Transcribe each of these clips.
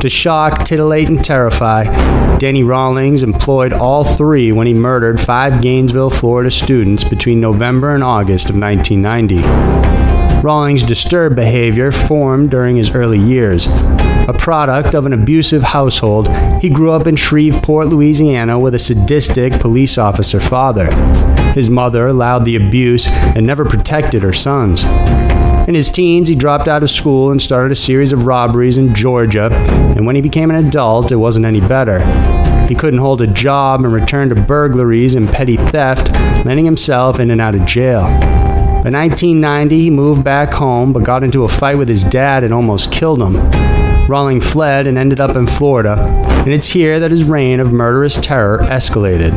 To shock, titillate, and terrify, Danny Rawlings employed all three when he murdered 5 Gainesville, Florida students between November and August of 1990. Rawlings' disturbed behavior formed during his early years. A product of an abusive household, he grew up in Shreveport, Louisiana with a sadistic police officer father. His mother allowed the abuse and never protected her sons. In his teens, he dropped out of school and started a series of robberies in Georgia, and when he became an adult, it wasn't any better. He couldn't hold a job and returned to burglaries and petty theft, landing himself in and out of jail. By 1990, he moved back home, but got into a fight with his dad and almost killed him. Rawlings fled and ended up in Florida, and it's here that his reign of murderous terror escalated.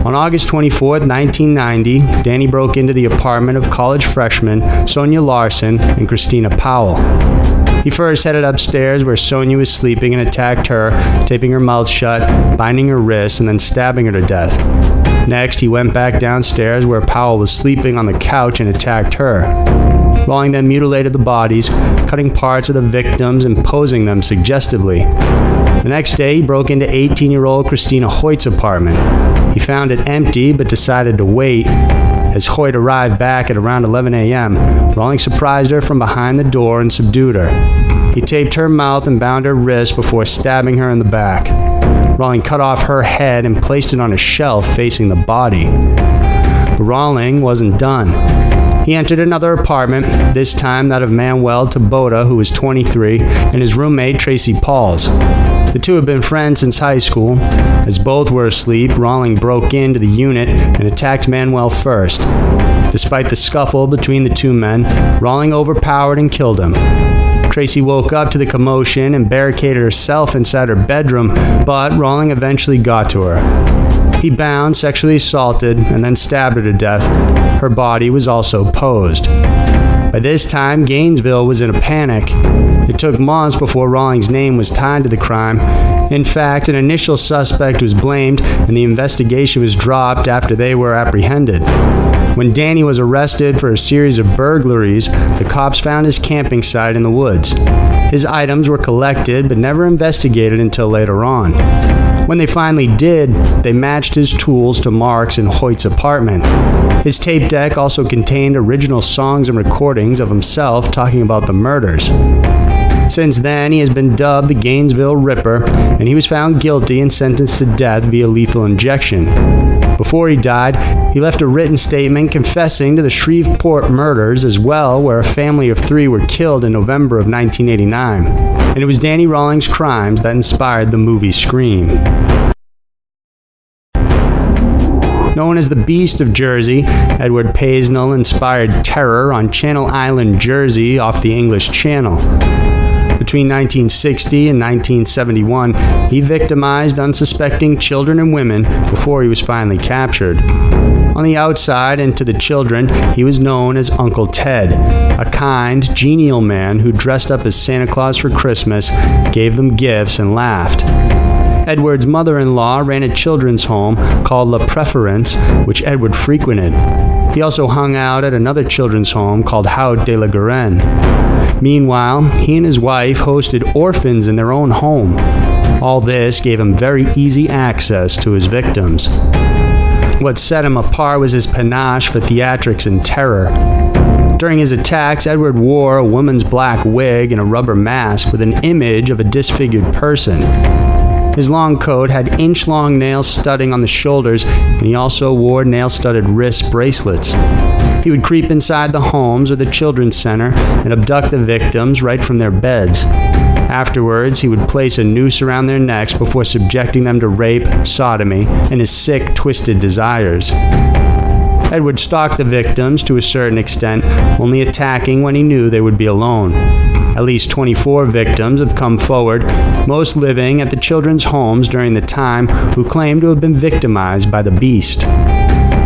On August 24, 1990, Danny broke into the apartment of college freshmen Sonia Larson and Christina Powell. He first headed upstairs where Sonia was sleeping and attacked her, taping her mouth shut, binding her wrists, and then stabbing her to death. Next, he went back downstairs where Powell was sleeping on the couch and attacked her. Rawlings then mutilated the bodies, cutting parts of the victims and posing them suggestively. The next day, he broke into 18-year-old Christina Hoyt's apartment. He found it empty, but decided to wait. As Hoyt arrived back at around 11 a.m., Rawlings surprised her from behind the door and subdued her. He taped her mouth and bound her wrists before stabbing her in the back. Rawlings cut off her head and placed it on a shelf facing the body. But Rawlings wasn't done. He entered another apartment, this time that of Manuel Taboada, who was 23, and his roommate, Tracy Pauls. The two had been friends since high school. As both were asleep, Rawlings broke into the unit and attacked Manuel first. Despite the scuffle between the two men, Rawlings overpowered and killed him. Tracy woke up to the commotion and barricaded herself inside her bedroom, but Rawlings eventually got to her. He bound, sexually assaulted, and then stabbed her to death. Her body was also posed. By this time, Gainesville was in a panic. It took months before Rawlings' name was tied to the crime. In fact, an initial suspect was blamed, and the investigation was dropped after they were apprehended. When Danny was arrested for a series of burglaries, the cops found his camping site in the woods. His items were collected, but never investigated until later on. When they finally did, they matched his tools to marks in Hoyt's apartment. His tape deck also contained original songs and recordings of himself talking about the murders. Since then, he has been dubbed the Gainesville Ripper, and he was found guilty and sentenced to death via lethal injection. Before he died, he left a written statement confessing to the Shreveport murders as well, where a family of 3 were killed in November of 1989. And it was Danny Rawlings' crimes that inspired the movie Scream. Known as the Beast of Jersey, Edward Paisnell inspired terror on Channel Island, Jersey, off the English Channel. Between 1960 and 1971, he victimized unsuspecting children and women before he was finally captured. On the outside and to the children, he was known as Uncle Ted, a kind, genial man who dressed up as Santa Claus for Christmas, gave them gifts, and laughed. Edward's mother-in-law ran a children's home called La Preference, which Edward frequented. He also hung out at another children's home called Haut de la Garenne. Meanwhile, he and his wife hosted orphans in their own home. All this gave him very easy access to his victims. What set him apart was his panache for theatrics and terror. During his attacks, Edward wore a woman's black wig and a rubber mask with an image of a disfigured person. His long coat had inch-long nail studding on the shoulders, and he also wore nail-studded wrist bracelets. He would creep inside the homes or the children's center and abduct the victims right from their beds. Afterwards, he would place a noose around their necks before subjecting them to rape, sodomy, and his sick, twisted desires. Edward stalked the victims to a certain extent, only attacking when he knew they would be alone. At least 24 victims have come forward, most living at the children's homes during the time, who claim to have been victimized by the Beast.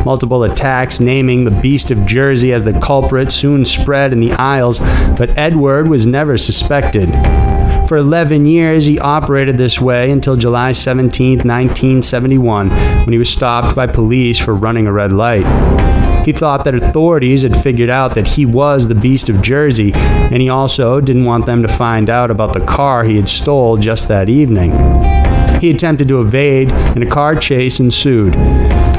Multiple attacks naming the Beast of Jersey as the culprit soon spread in the Isles, but Edward was never suspected. For 11 years, he operated this way until July 17, 1971, when he was stopped by police for running a red light. He thought that authorities had figured out that he was the Beast of Jersey, and he also didn't want them to find out about the car he had stole just that evening. He attempted to evade, and a car chase ensued.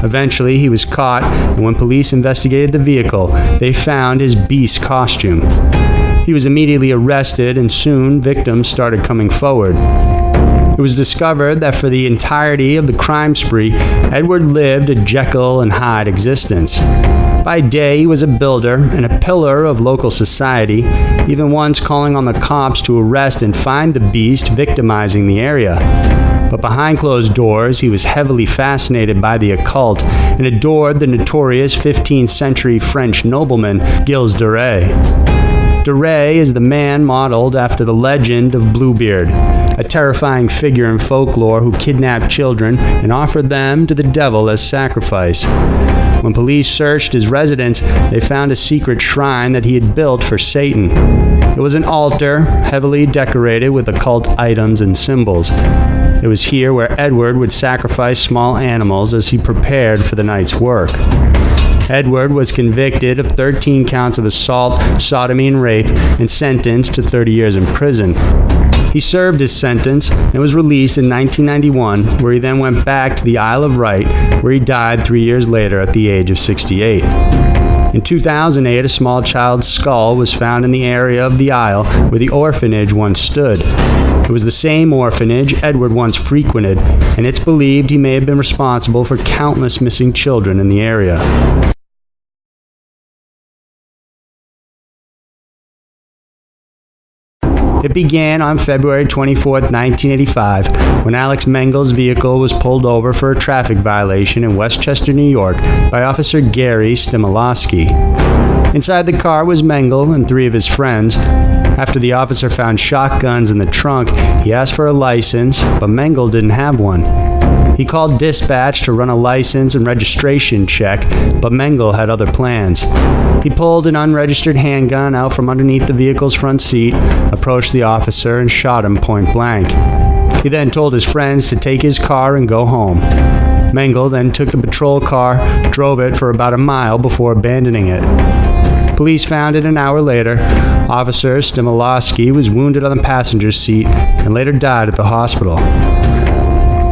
Eventually, he was caught, and when police investigated the vehicle, they found his beast costume. He was immediately arrested, and soon victims started coming forward. It was discovered that for the entirety of the crime spree, Edward lived a Jekyll and Hyde existence. By day, he was a builder and a pillar of local society, even once calling on the cops to arrest and find the Beast victimizing the area. But behind closed doors, he was heavily fascinated by the occult and adored the notorious 15th century French nobleman Gilles de Rais. De Rais is the man modeled after the legend of Bluebeard, a terrifying figure in folklore who kidnapped children and offered them to the devil as sacrifice. When police searched his residence, they found a secret shrine that he had built for Satan. It was an altar, heavily decorated with occult items and symbols. It was here where Edward would sacrifice small animals as he prepared for the night's work. Edward was convicted of 13 counts of assault, sodomy, and rape, and sentenced to 30 years in prison. He served his sentence and was released in 1991, where he then went back to the Isle of Wight, where he died 3 years later at the age of 68. In 2008, a small child's skull was found in the area of the Isle where the orphanage once stood. It was the same orphanage Edward once frequented, and it's believed he may have been responsible for countless missing children in the area. It began on February 24, 1985, when Alex Mengel's vehicle was pulled over for a traffic violation in Westchester, New York, by Officer Gary Stimolowski. Inside the car was Mengel and 3 of his friends. After the officer found shotguns in the trunk, he asked for a license, but Mengel didn't have one. He called dispatch to run a license and registration check, but Mengel had other plans. He pulled an unregistered handgun out from underneath the vehicle's front seat, approached the officer, and shot him point blank. He then told his friends to take his car and go home. Mengel then took the patrol car, drove it for about a mile before abandoning it. Police found it an hour later. Officer Stimolowski was wounded on the passenger seat and later died at the hospital.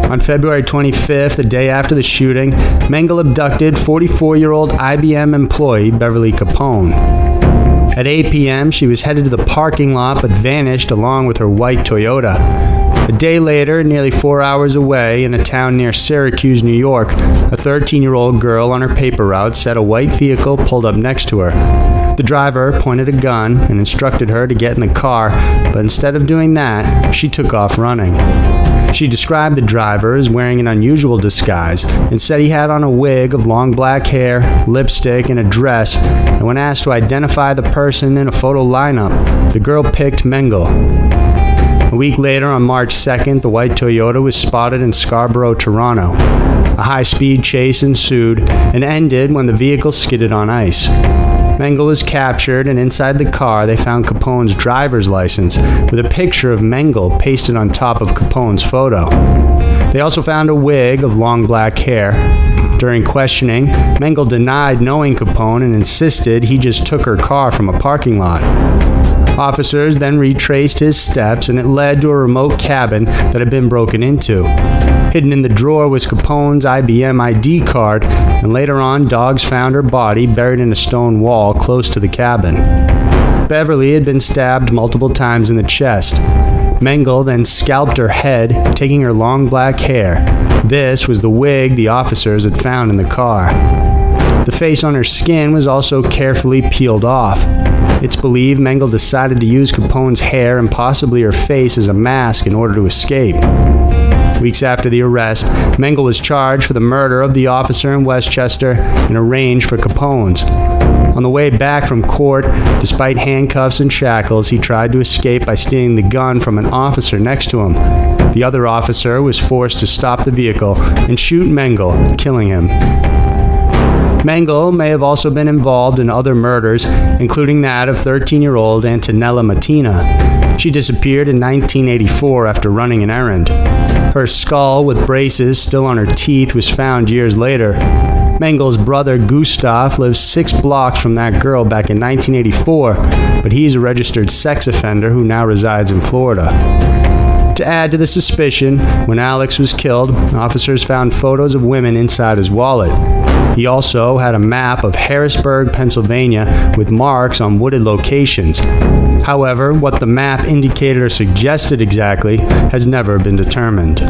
On February 25th, the day after the shooting, Mengel abducted 44-year-old IBM employee Beverly Capone. At 8 p.m., she was headed to the parking lot but vanished along with her white Toyota. A day later, nearly 4 hours away, in a town near Syracuse, New York, a 13-year-old girl on her paper route said a white vehicle pulled up next to her. The driver pointed a gun and instructed her to get in the car, but instead of doing that, she took off running. She described the driver as wearing an unusual disguise and said he had on a wig of long black hair, lipstick, and a dress, and when asked to identify the person in a photo lineup, the girl picked Mengel. A week later, on March 2nd, the white Toyota was spotted in Scarborough, Toronto. A high-speed chase ensued and ended when the vehicle skidded on ice. Mengel was captured, and inside the car they found Capone's driver's license with a picture of Mengel pasted on top of Capone's photo. They also found a wig of long black hair. During questioning, Mengel denied knowing Capone and insisted he just took her car from a parking lot. Officers then retraced his steps, and it led to a remote cabin that had been broken into. Hidden in the drawer was Capone's IBM ID card, and later on, dogs found her body buried in a stone wall close to the cabin. Beverly had been stabbed multiple times in the chest. Mengele then scalped her head, taking her long black hair. This was the wig the officers had found in the car. The face on her skin was also carefully peeled off. It's believed Mengele decided to use Capone's hair and possibly her face as a mask in order to escape. Weeks after the arrest, Mengele was charged for the murder of the officer in Westchester and arraigned for Capone's. On the way back from court, despite handcuffs and shackles, he tried to escape by stealing the gun from an officer next to him. The other officer was forced to stop the vehicle and shoot Mengele, killing him. Mengele may have also been involved in other murders, including that of 13-year-old Antonella Mattina. She disappeared in 1984 after running an errand. Her skull with braces still on her teeth was found years later. Mengele's brother Gustav lives 6 blocks from that girl back in 1984, but he's a registered sex offender who now resides in Florida. To add to the suspicion, when Alex was killed, officers found photos of women inside his wallet. He also had a map of Harrisburg, Pennsylvania, with marks on wooded locations. However, what the map indicated or suggested exactly has never been determined.